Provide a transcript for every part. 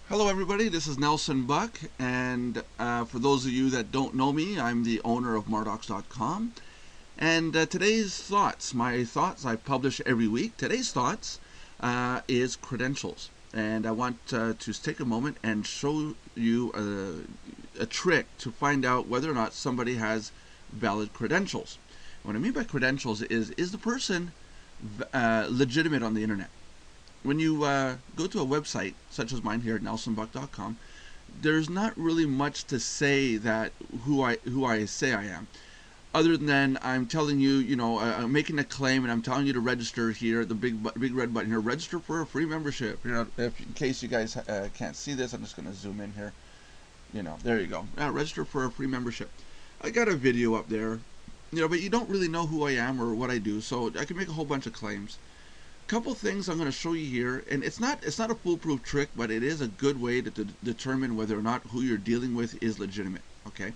Hello everybody, this is Nelson Buck, and for those of you that don't know me, I'm the owner of Mardocs.com. And today's thoughts, my thoughts I publish every week. Today's thoughts is credentials. And I want to take a moment and show you a trick to find out whether or not somebody has valid credentials. What I mean by credentials is the person legitimate on the internet? When you go to a website such as mine here at nelsonbuck.com, there's not really much to say that who I say I am, other than I'm telling you, I'm making a claim and I'm telling you to register here, the big red button here, register for a free membership. In case you guys can't see this, I'm just going to zoom in here. There you go. Register for a free membership. I got a video up there, but you don't really know who I am or what I do, so I can make a whole bunch of claims. Couple things I'm going to show you here, and it's not a foolproof trick, but it is a good way to determine whether or not who you're dealing with is legitimate. Okay,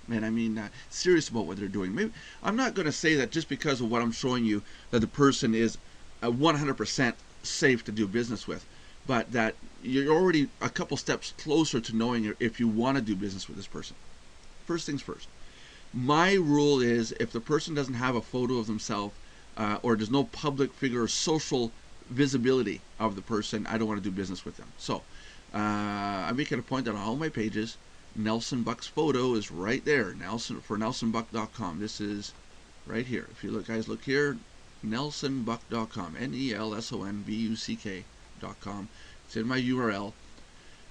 and I mean serious about what they're doing. Maybe I'm not going to say that just because of what I'm showing you that the person is 100% safe to do business with, but that you're already a couple steps closer to knowing if you want to do business with this person. First things first. My rule is if the person doesn't have a photo of themselves, or there's no public figure or social visibility of the person, I don't want to do business with them. So I make it a point that on all my pages, Nelson Buck's photo is right there. For nelsonbuck.com. This is right here. If you look here, nelsonbuck.com, nelsonbuck.com. It's in my URL.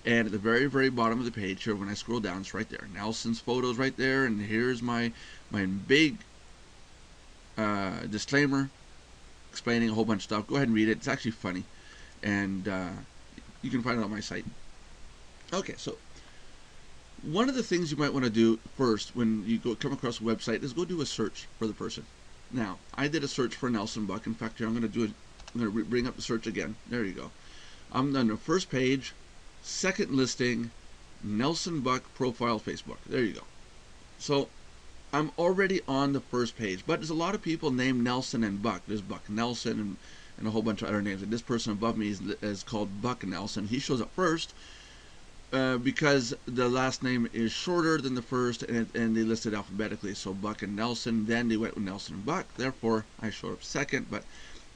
And at the very, very bottom of the page here, when I scroll down, it's right there. Nelson's photo is right there, and here's my big disclaimer explaining a whole bunch of stuff. Go ahead and read it. It's actually funny, and you can find it on my site. Okay, so one of the things you might want to do first when you come across a website is go do a search for the person. Now, I did a search for Nelson Buck. In fact, here I'm going to bring up the search again. There you go. I'm on the first page, second listing, Nelson Buck profile Facebook. There you go. So I'm already on the first page, but there's a lot of people named Nelson and Buck. There's Buck Nelson and a whole bunch of other names. And this person above me is called Buck Nelson. He shows up first because the last name is shorter than the first, and they listed alphabetically. So Buck and Nelson. Then they went with Nelson and Buck. Therefore, I showed up second, but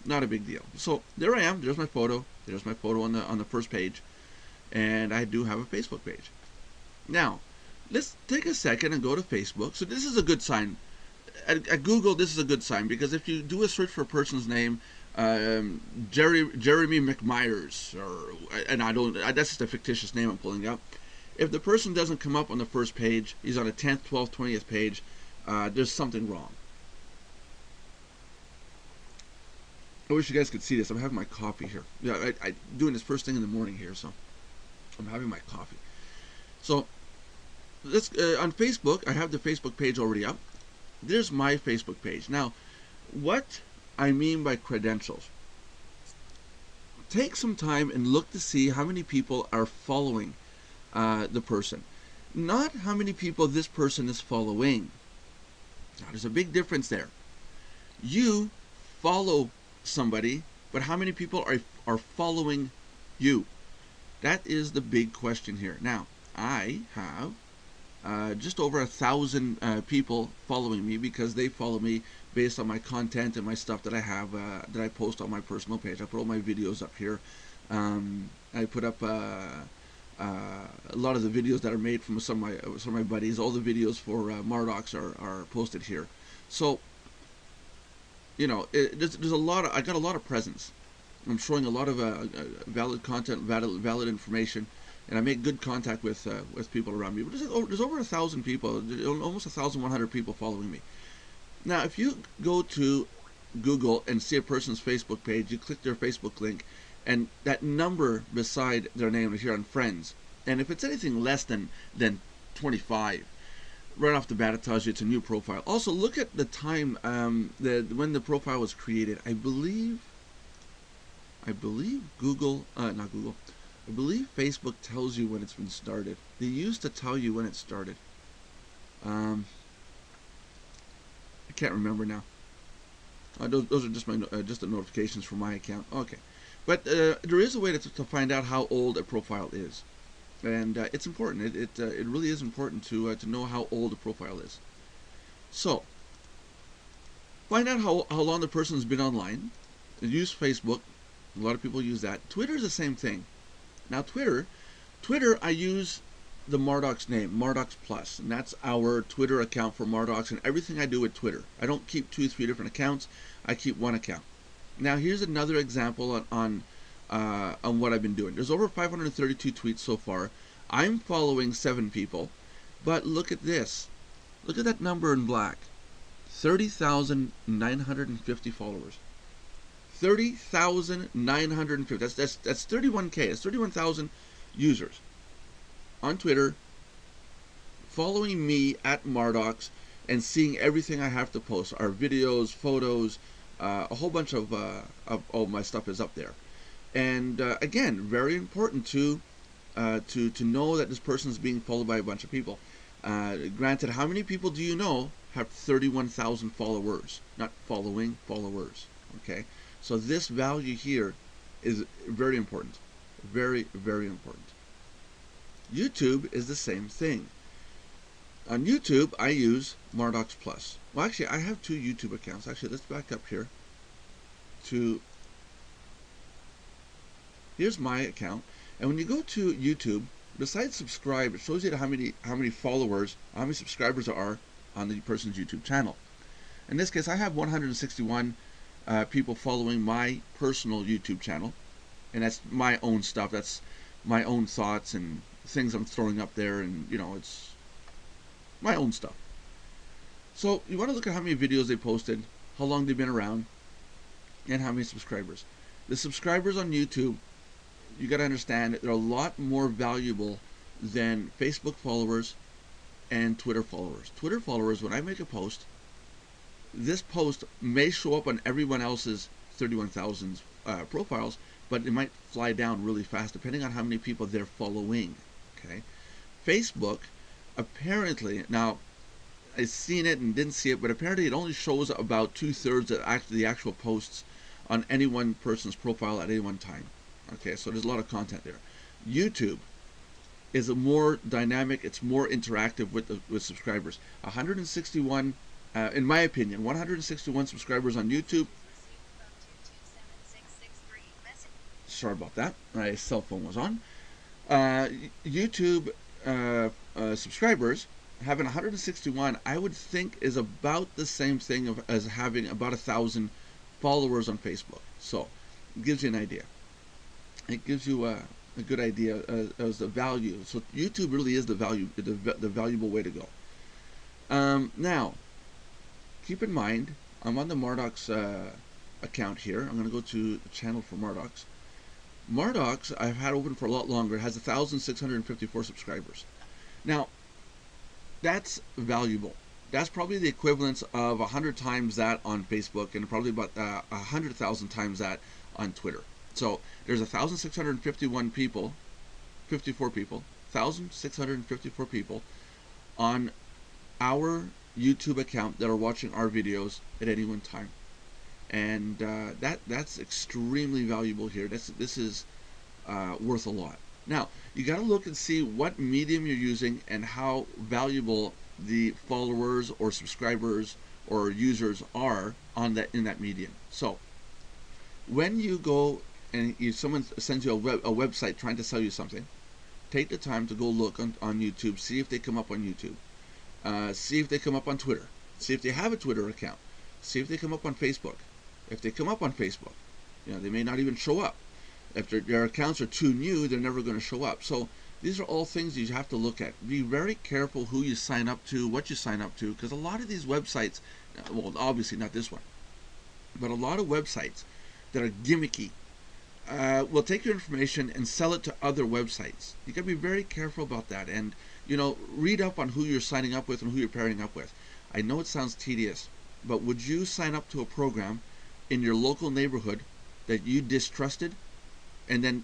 not a big deal. So there I am. There's my photo. There's my photo on the first page, and I do have a Facebook page. Now, let's take a second and go to Facebook. So this is a good sign. At Google, this is a good sign, because if you do a search for a person's name, Jeremy McMyers, that's just a fictitious name I'm pulling up. If the person doesn't come up on the first page, he's on the 10th, 12th, 20th page, there's something wrong. I wish you guys could see this. I'm having my coffee here. Yeah, I'm doing this first thing in the morning here, so I'm having my coffee. So on Facebook, I have the Facebook page already up. There's my Facebook page. Now, what I mean by credentials, take some time and look to see how many people are following the person, not how many people this person is following. Now, there's a big difference there. You follow somebody, but how many people are following you? That is the big question here. Now, I have just over 1,000 people following me, because they follow me based on my content and my stuff that I have that I post on my personal page. I put all my videos up here. I put up a lot of the videos that are made from some of my buddies. All the videos for Mardocs are posted here. So there's a lot of, I got a lot of presence. I'm showing a lot of valid content, valid information, and I make good contact with people around me. But there's over 1,000 people, almost 1,100 people following me. Now, if you go to Google and see a person's Facebook page, you click their Facebook link, and that number beside their name is here on Friends. And if it's anything less than 25, right off the bat, it tells you it's a new profile. Also, look at the time when the profile was created. I believe Google, not Google. I believe Facebook tells you when it's been started. They used to tell you when it started. I can't remember now. Those are just just the notifications from my account. Okay, but there is a way to find out how old a profile is. and it's important. It really is important to know how old a profile is. So find out how long the person's been online. Use Facebook. A lot of people use that. Twitter is the same thing. Now Twitter, I use the Mardox name, Mardox Plus, and that's our Twitter account for Mardox, and everything I do with Twitter. I don't keep 2 or 3 different accounts. I keep one account. Now here's another example on what I've been doing. There's over 532 tweets so far. I'm following 7 people, but look at this. Look at that number in black. 30,950 followers. 30,950. That's 31K. That's 31,000 users on Twitter following me at Mardox and seeing everything I have to post. Our videos, photos, a whole bunch of all my stuff is up there. And again, very important to know that this person is being followed by a bunch of people. Granted, how many people do you know have 31,000 followers? Not following, followers. Okay, so this value here is very important. Very, very important. YouTube is the same thing. On YouTube, I use Mardox Plus. Well, actually, I have 2 YouTube accounts. Actually, let's back up here to... Here's my account. And when you go to YouTube, besides subscribe, it shows you how many followers, how many subscribers there are on the person's YouTube channel. In this case, I have 161 people following my personal YouTube channel. And that's my own stuff. That's my own thoughts and things I'm throwing up there, and you know, it's my own stuff. So you want to look at how many videos they posted, how long they've been around, and how many subscribers. The subscribers on YouTube, you got to understand, they're a lot more valuable than Facebook followers and Twitter followers. Twitter followers, when I make a post, this post may show up on everyone else's 31,000 profiles, but it might fly down really fast depending on how many people they're following. Okay, Facebook, apparently, now I've seen it and didn't see it, but apparently it only shows about 2/3 of the actual posts on any one person's profile at any one time. Okay, so there's a lot of content there. YouTube is a more dynamic, it's more interactive with subscribers. 161, in my opinion, 161 subscribers on YouTube. Sorry about that, my cell phone was on. YouTube subscribers having 161, I would think, is about the same thing as having about 1,000 followers on Facebook. So it gives you an idea. It gives you a good idea as the value. So YouTube really is the valuable way to go. Now, keep in mind, I'm on the Mardox account here. I'm going to go to the channel for Mardox. Mardox, I've had open for a lot longer. It has 1,654 subscribers. Now, that's valuable. That's probably the equivalent of 100 times that on Facebook, and probably about 100,000 times that on Twitter. So there's 1,651 people, 54 people, 1,654 people on our YouTube account that are watching our videos at any one time. And that's extremely valuable here. This is worth a lot. Now, you got to look and see what medium you're using and how valuable the followers or subscribers or users are in that medium. So, when you go and someone sends you a website trying to sell you something, take the time to go look on YouTube, see if they come up on YouTube, see if they come up on Twitter, see if they have a Twitter account, see if they come up on Facebook. If they come up on Facebook, they may not even show up. If their accounts are too new, they're never going to show up. So these are all things you have to look at. Be very careful who you sign up to, what you sign up to, because a lot of these websites, well, obviously not this one, but a lot of websites that are gimmicky will take your information and sell it to other websites. You got to be very careful about that, and read up on who you're signing up with and who you're pairing up with. I know it sounds tedious, but would you sign up to a program in your local neighborhood that you distrusted and then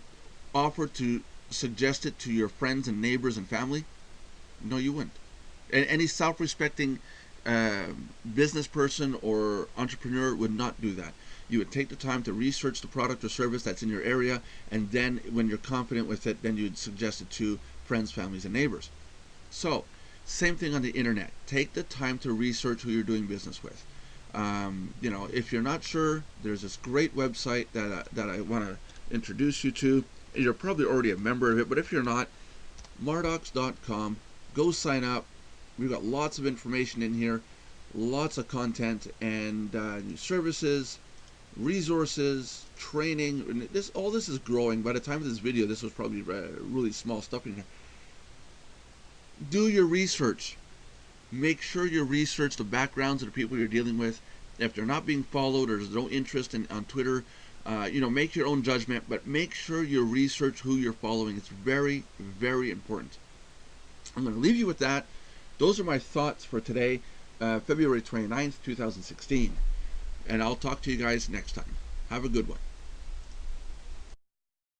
offer to suggest it to your friends and neighbors and family? No, you wouldn't. And any self-respecting business person or entrepreneur would not do that. You would take the time to research the product or service that's in your area, and then when you're confident with it, then you'd suggest it to friends, families, and neighbors. So, same thing on the internet. Take the time to research who you're doing business with. If you're not sure, there's this great website that I want to introduce you to. You're probably already a member of it, but if you're not, mardocs.com. Go sign up. We've got lots of information in here, lots of content, and new services, resources, training. And all this is growing. By the time of this video, this was probably really small stuff in here. Do your research. Make sure you research the backgrounds of the people you're dealing with. If they're not being followed or there's no interest on Twitter, make your own judgment, but make sure you research who you're following. It's very, very important. I'm going to leave you with that. Those are my thoughts for today, February 29th, 2016. And I'll talk to you guys next time. Have a good one.